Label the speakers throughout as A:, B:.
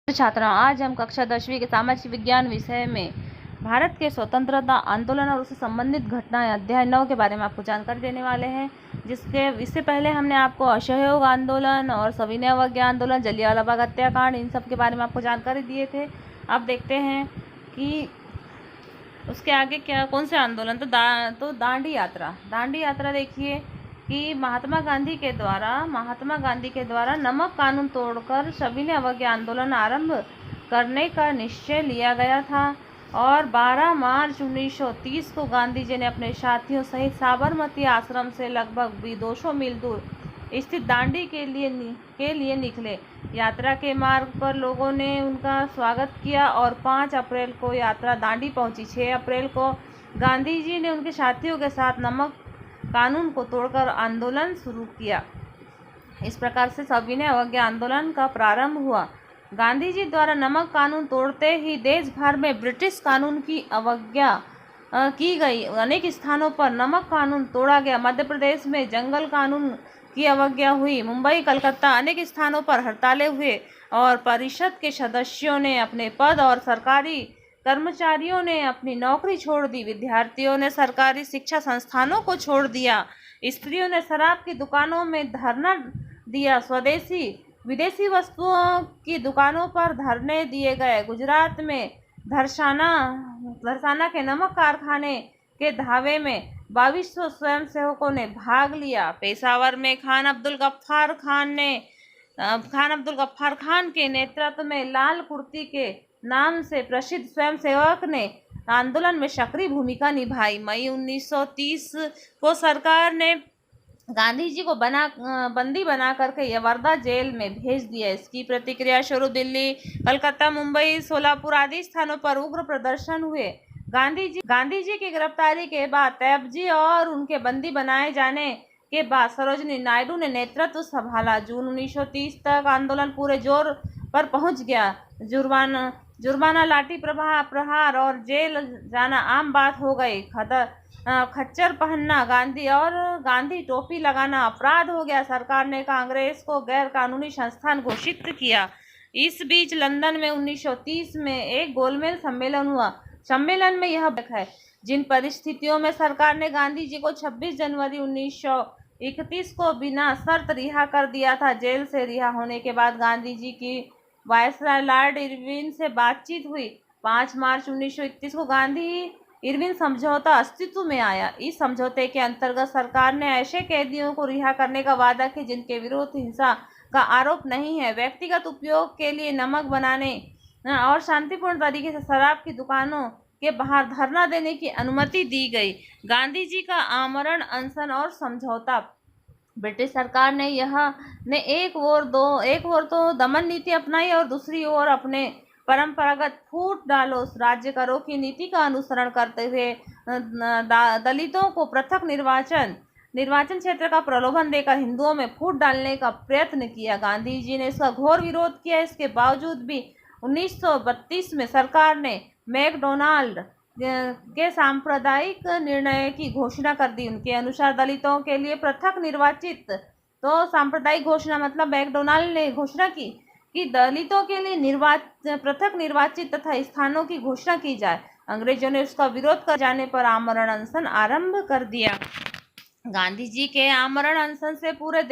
A: छात्राओं, आज हम कक्षा 10वीं के सामाजिक विज्ञान विषय में भारत के स्वतंत्रता आंदोलन और उससे संबंधित घटनाएं अध्याय 9 के बारे में आपको जानकारी देने वाले हैं। इससे पहले हमने आपको असहयोग आंदोलन और सविनय अवज्ञा आंदोलन, जलियांवाला बाग हत्याकांड, इन सब के बारे में आपको जानकारी दिए थे। अब देखते हैं कि उसके आगे क्या कौन से आंदोलन। तो दांडी यात्रा देखिए कि महात्मा गांधी के द्वारा नमक कानून तोड़कर सविनय अवज्ञा आंदोलन आरंभ करने का निश्चय लिया गया था और 12 मार्च 1930 को गांधी जी ने अपने साथियों सहित साबरमती आश्रम से लगभग 200 मील दूर स्थित दांडी के लिए निकले। यात्रा के मार्ग पर लोगों ने उनका स्वागत किया और 5 अप्रैल को यात्रा दांडी पहुंची। 6 अप्रैल को गांधी जी ने उनके साथियों के साथ नमक कानून को तोड़कर आंदोलन शुरू किया। इस प्रकार से सविनय अवज्ञा आंदोलन का प्रारंभ हुआ। गांधी जी द्वारा नमक कानून तोड़ते ही देश भर में ब्रिटिश कानून की अवज्ञा की गई। अनेक स्थानों पर नमक कानून तोड़ा गया। मध्य प्रदेश में जंगल कानून की अवज्ञा हुई। मुंबई, कलकत्ता अनेक स्थानों पर हड़तालें हुए और परिषद के सदस्यों ने अपने पद और सरकारी कर्मचारियों ने अपनी नौकरी छोड़ दी। विद्यार्थियों ने सरकारी शिक्षा संस्थानों को छोड़ दिया। स्त्रियों ने शराब की दुकानों में धरना दिया। स्वदेशी विदेशी वस्तुओं की दुकानों पर धरने दिए गए। गुजरात में धरसाना के नमक कारखाने के धावे में 2200 स्वयंसेवकों ने भाग लिया। पेशावर में खान अब्दुल गफ्फार खान के नेतृत्व में लाल कुर्ती के नाम से प्रसिद्ध स्वयंसेवक ने आंदोलन में सक्रिय भूमिका निभाई। मई 1930 को सरकार ने गांधी जी को बंदी बना करके यवर्दा जेल में भेज दिया। इसकी प्रतिक्रिया स्वरूप दिल्ली, कलकत्ता, मुंबई, सोलापुर आदि स्थानों पर उग्र प्रदर्शन हुए। गांधी जी की गिरफ्तारी के बाद तैयब और उनके बंदी बनाए जाने के बाद सरोजिनी नायडू ने नेतृत्व संभाला। जून 1930 तक आंदोलन पूरे जोर पर पहुंच गया। जुर्माना, लाठी प्रहार और जेल जाना आम बात हो गई। खच्चर पहनना, गांधी टोपी लगाना अपराध हो गया। सरकार ने कांग्रेस को गैर कानूनी संस्थान घोषित किया। इस बीच लंदन में 1930 में एक गोलमेज सम्मेलन हुआ। सम्मेलन में यह है जिन परिस्थितियों में सरकार ने गांधी जी को 26 जनवरी 1931 को बिना शर्त रिहा कर दिया था। जेल से रिहा होने के बाद गांधी जी की वायसराय लॉर्ड इरविन से बातचीत हुई। 5 मार्च 1931 को गांधी इरविन समझौता अस्तित्व में आया। इस समझौते के अंतर्गत सरकार ने ऐसे कैदियों को रिहा करने का वादा किया जिनके विरुद्ध हिंसा का आरोप नहीं है। व्यक्तिगत उपयोग के लिए नमक बनाने और शांतिपूर्ण तरीके से शराब की दुकानों के बाहर धरना देने की अनुमति दी गई। गांधी जी का आमरण अनशन और समझौता। ब्रिटिश सरकार ने एक ओर तो दमन नीति अपनाई और दूसरी ओर अपने परंपरागत फूट डालो राज्य करों की नीति का अनुसरण करते हुए दलितों को पृथक निर्वाचन क्षेत्र का प्रलोभन देकर हिंदुओं में फूट डालने का प्रयत्न किया। गांधी जी ने इसका घोर विरोध किया। इसके बावजूद भी 1932 में सरकार ने मैकडोनाल्ड के सांप्रदायिक निर्णय की घोषणा कर दी। उनके अनुसार दलितों के लिए पृथक निर्वाचित, तो सांप्रदायिक घोषणा मतलब मैकडोनाल्ड ने घोषणा की कि दलितों के लिए पृथक निर्वाचित तथा स्थानों की घोषणा की जाए। अंग्रेजों ने उसका विरोध कर जाने पर आमरण अनशन आरंभ कर दिया। गांधी जी के आमरण अनशन से पूरा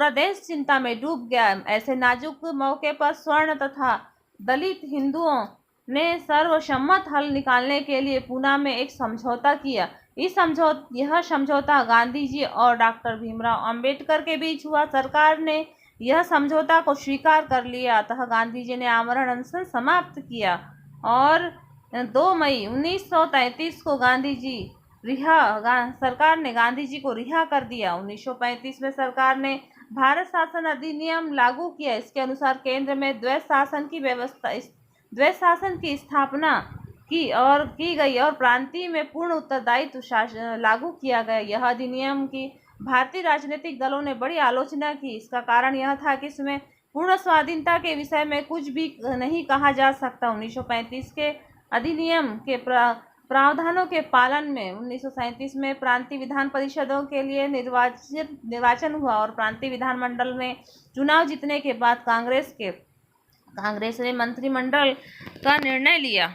A: देश चिंता में डूब गया। ऐसे नाजुक मौके पर स्वर्ण तथा दलित हिंदुओं ने सर्वसम्मत हल निकालने के लिए पूना में एक समझौता किया। यह समझौता गांधी जी और डॉक्टर भीमराव अंबेडकर के बीच हुआ। सरकार ने यह समझौता को स्वीकार कर लिया। अतः गांधी जी ने आमरण अनशन समाप्त किया और 2 मई 1933 को सरकार ने गांधी जी को रिहा कर दिया। 1935 में सरकार ने भारत शासन अधिनियम लागू किया। इसके अनुसार केंद्र में द्वैत शासन की स्थापना की गई और प्रांतीय में पूर्ण उत्तरदायित्व लागू किया गया। यह अधिनियम की भारतीय राजनीतिक दलों ने बड़ी आलोचना की। इसका कारण यह था कि इसमें पूर्ण स्वाधीनता के विषय में कुछ भी नहीं कहा जा सकता। 1935 के अधिनियम के प्रावधानों के पालन में 1937 में प्रांतीय विधान परिषदों के लिए निर्वाचन हुआ और प्रांतीय विधानमंडल में चुनाव जीतने के बाद कांग्रेस के कांग्रेस ने मंत्रिमंडल का निर्णय लिया।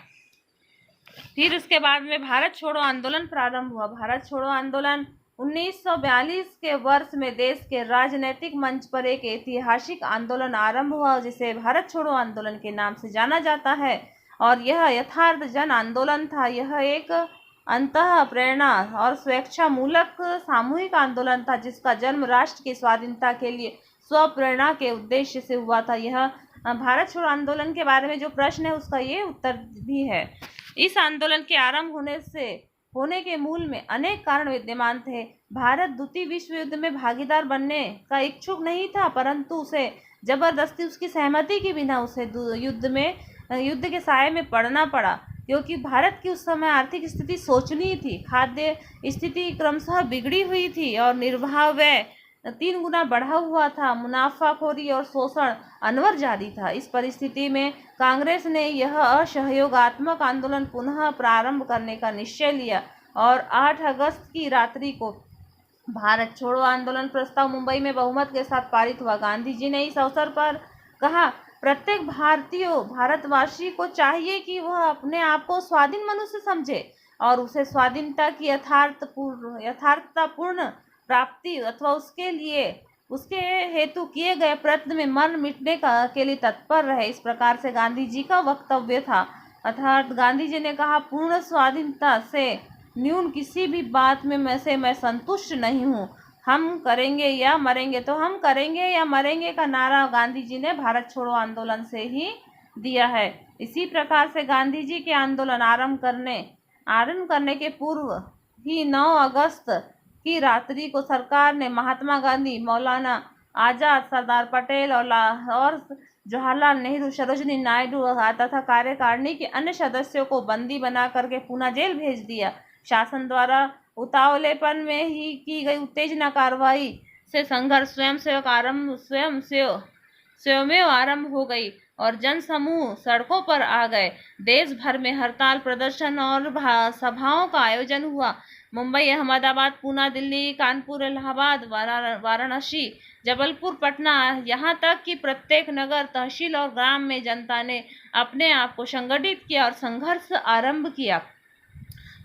A: फिर उसके बाद में भारत छोड़ो आंदोलन प्रारंभ हुआ। भारत छोड़ो आंदोलन 1942 के वर्ष में देश के राजनीतिक मंच पर एक ऐतिहासिक आंदोलन आरंभ हुआ जिसे भारत छोड़ो आंदोलन के नाम से जाना जाता है और यह यथार्थ जन आंदोलन था। यह एक अंतः प्रेरणा और स्वेच्छा मूलक सामूहिक आंदोलन था जिसका जन्म राष्ट्र की स्वाधीनता के लिए स्वप्रेरणा के उद्देश्य से हुआ था। यह भारत छोड़ो आंदोलन के बारे में जो प्रश्न है उसका ये उत्तर भी है। इस आंदोलन के आरंभ होने के मूल में अनेक कारण विद्यमान थे। भारत द्वितीय विश्व युद्ध में भागीदार बनने का इच्छुक नहीं था, परंतु उसे जबरदस्ती उसकी सहमति के बिना उसे युद्ध के साये में पड़ना पड़ा, क्योंकि भारत की उस समय आर्थिक स्थिति शोचनीय थी। खाद्य स्थिति क्रमशः बिगड़ी हुई थी और निर्वाह व्यय 3 गुना बढ़ा हुआ था। मुनाफाखोरी और शोषण अनवर जारी था। इस परिस्थिति में कांग्रेस ने यह असहयोगात्मक आंदोलन पुनः प्रारंभ करने का निश्चय लिया और 8 अगस्त की रात्रि को भारत छोड़ो आंदोलन प्रस्ताव मुंबई में बहुमत के साथ पारित हुआ। गांधी जी ने इस अवसर पर कहा, प्रत्येक भारतवासी को चाहिए कि वह अपने आप को स्वाधीन मनुष्य समझे और उसे स्वाधीनता की यथार्थतापूर्ण प्राप्ति अथवा उसके हेतु किए गए प्रयत्न में मर मिटने के लिए तत्पर रहे। इस प्रकार से गांधी जी का वक्तव्य था। अर्थात गांधी जी ने कहा, पूर्ण स्वाधीनता से न्यून किसी भी बात में मैं संतुष्ट नहीं हूँ। हम करेंगे या मरेंगे, तो हम करेंगे या मरेंगे का नारा गांधी जी ने भारत छोड़ो आंदोलन से ही दिया है। इसी प्रकार से गांधी जी के आंदोलन आरंभ करने के पूर्व ही 9 अगस्त की रात्रि को सरकार ने महात्मा गांधी, मौलाना आजाद, सरदार पटेल और जवाहरलाल नेहरू, सरोजिनी नायडू तथा कार्यकारिणी के अन्य सदस्यों को बंदी बना करके पुणे जेल भेज दिया। शासन द्वारा उतावलेपन में ही की गई उत्तेजना कार्रवाई से संघर्ष स्वयं आरंभ हो गई और जन समूह सड़कों पर आ गए। देश भर में हड़ताल, प्रदर्शन और सभाओं का आयोजन हुआ। मुंबई, अहमदाबाद, पूना, दिल्ली, कानपुर, इलाहाबाद, वाराणसी, जबलपुर, पटना, यहाँ तक कि प्रत्येक नगर, तहसील और ग्राम में जनता ने अपने आप को संगठित किया और संघर्ष आरंभ किया।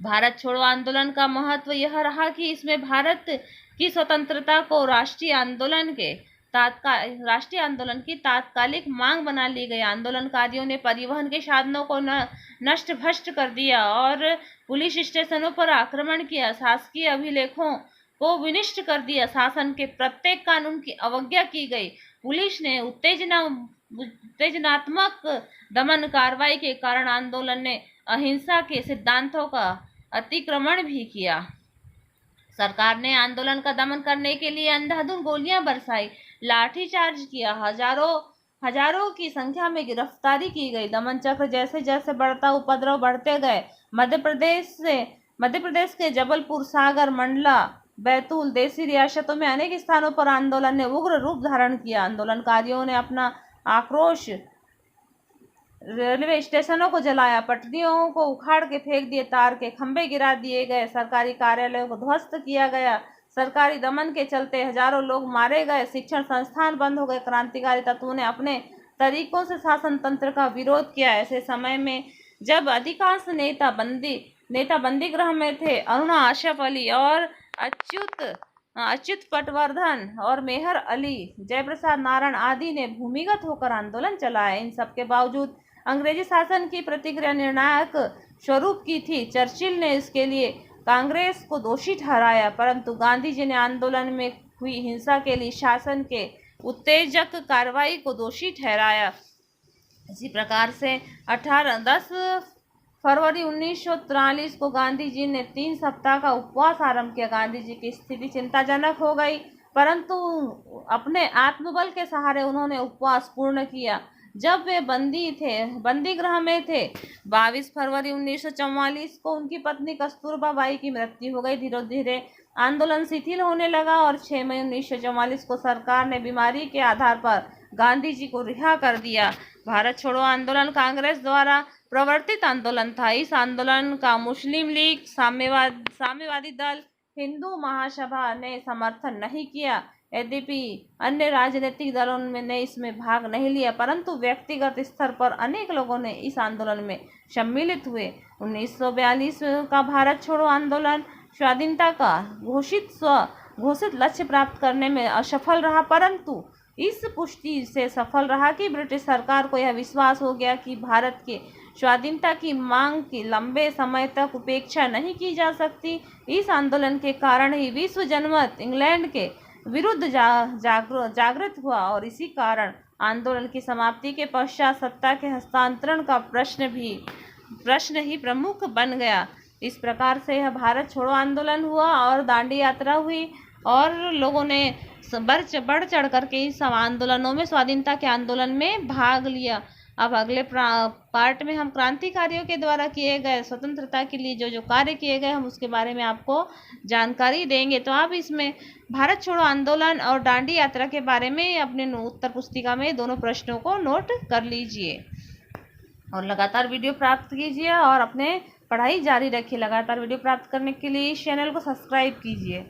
A: भारत छोड़ो आंदोलन का महत्व यह रहा कि इसमें भारत की स्वतंत्रता को राष्ट्रीय आंदोलन की तात्कालिक मांग बना ली गई। आंदोलनकारियों ने परिवहन के साधनों को नष्ट भ्रष्ट कर दिया और पुलिस स्टेशनों पर आक्रमण किया, शासकीय अभिलेखों को विनष्ट कर दिया। शासन के प्रत्येक कानून की अवज्ञा की गई। पुलिस ने उत्तेजनात्मक दमन कार्रवाई के कारण आंदोलन ने अहिंसा के सिद्धांतों का अतिक्रमण भी किया। सरकार ने आंदोलन का दमन करने के लिए अंधाधुंध गोलियां बरसाई, लाठीचार्ज किया, हजारों की संख्या में गिरफ्तारी की गई। दमन चक्र जैसे जैसे उपद्रव बढ़ते गए। मध्य प्रदेश के जबलपुर, सागर, मंडला, बैतूल, देसी रियासतों में अनेक स्थानों पर आंदोलन ने उग्र रूप धारण किया। आंदोलनकारियों ने अपना आक्रोश रेलवे स्टेशनों को जलाया, पटरियों को उखाड़ के फेंक दिए, तार के खंभे गिरा दिए गए, सरकारी कार्यालयों को ध्वस्त किया गया। सरकारी दमन के चलते हजारों लोग मारे गए, शिक्षण संस्थान बंद हो गए। क्रांतिकारी तत्वों ने अपने तरीकों से शासन तंत्र का विरोध किया। ऐसे समय में जब अधिकांश नेता बंदी गृह में थे, अरुणा आशफ अली और अच्युत पटवर्धन और मेहर अली, जयप्रसाद नारायण आदि ने भूमिगत होकर आंदोलन चलाया। इन सबके बावजूद अंग्रेजी शासन की प्रतिक्रिया निर्णायक स्वरूप की थी। चर्चिल ने इसके लिए कांग्रेस को दोषी ठहराया, परंतु गांधी जी ने आंदोलन में हुई हिंसा के लिए शासन के उत्तेजक कार्रवाई को दोषी ठहराया। इसी प्रकार से 10 फरवरी 1943 को गांधी जी ने 3 सप्ताह का उपवास आरंभ किया। गांधी जी की स्थिति चिंताजनक हो गई, परंतु अपने आत्मबल के सहारे उन्होंने उपवास पूर्ण किया। जब वे बंदी गृह में थे, 22 फरवरी 1944 को उनकी पत्नी कस्तूरबा बाई की मृत्यु हो गई। धीरे धीरे आंदोलन शिथिल होने लगा और 6 मई 1944 को सरकार ने बीमारी के आधार पर गांधी जी को रिहा कर दिया। भारत छोड़ो आंदोलन कांग्रेस द्वारा प्रवर्तित आंदोलन था। इस आंदोलन का मुस्लिम लीग, साम्यवादी दल, हिंदू महासभा ने समर्थन नहीं किया। यद्यपि अन्य राजनीतिक दलों ने इसमें भाग नहीं लिया, परंतु व्यक्तिगत स्तर पर अनेक लोगों ने इस आंदोलन में सम्मिलित हुए। 1942 का भारत छोड़ो आंदोलन स्वाधीनता का घोषित लक्ष्य प्राप्त करने में असफल रहा, परंतु इस पुष्टि से सफल रहा कि ब्रिटिश सरकार को यह विश्वास हो गया कि भारत के स्वाधीनता की मांग की लंबे समय तक उपेक्षा नहीं की जा सकती। इस आंदोलन के कारण ही विश्व जनमत इंग्लैंड के विरुद्ध जागृत हुआ और इसी कारण आंदोलन की समाप्ति के पश्चात सत्ता के हस्तांतरण का प्रश्न ही प्रमुख बन गया। इस प्रकार से यह भारत छोड़ो आंदोलन हुआ और दांडी यात्रा हुई और लोगों ने बढ़ चढ़ करके इस आंदोलनों में, स्वाधीनता के आंदोलन में भाग लिया। अब अगले पार्ट में हम क्रांतिकारियों के द्वारा किए गए स्वतंत्रता के लिए जो कार्य किए गए हम उसके बारे में आपको जानकारी देंगे। तो आप इसमें भारत छोड़ो आंदोलन और दांडी यात्रा के बारे में अपने उत्तर पुस्तिका में दोनों प्रश्नों को नोट कर लीजिए और लगातार वीडियो प्राप्त कीजिए और अपने पढ़ाई जारी रखिए। लगातार वीडियो प्राप्त करने के लिए इस चैनल को सब्सक्राइब कीजिए।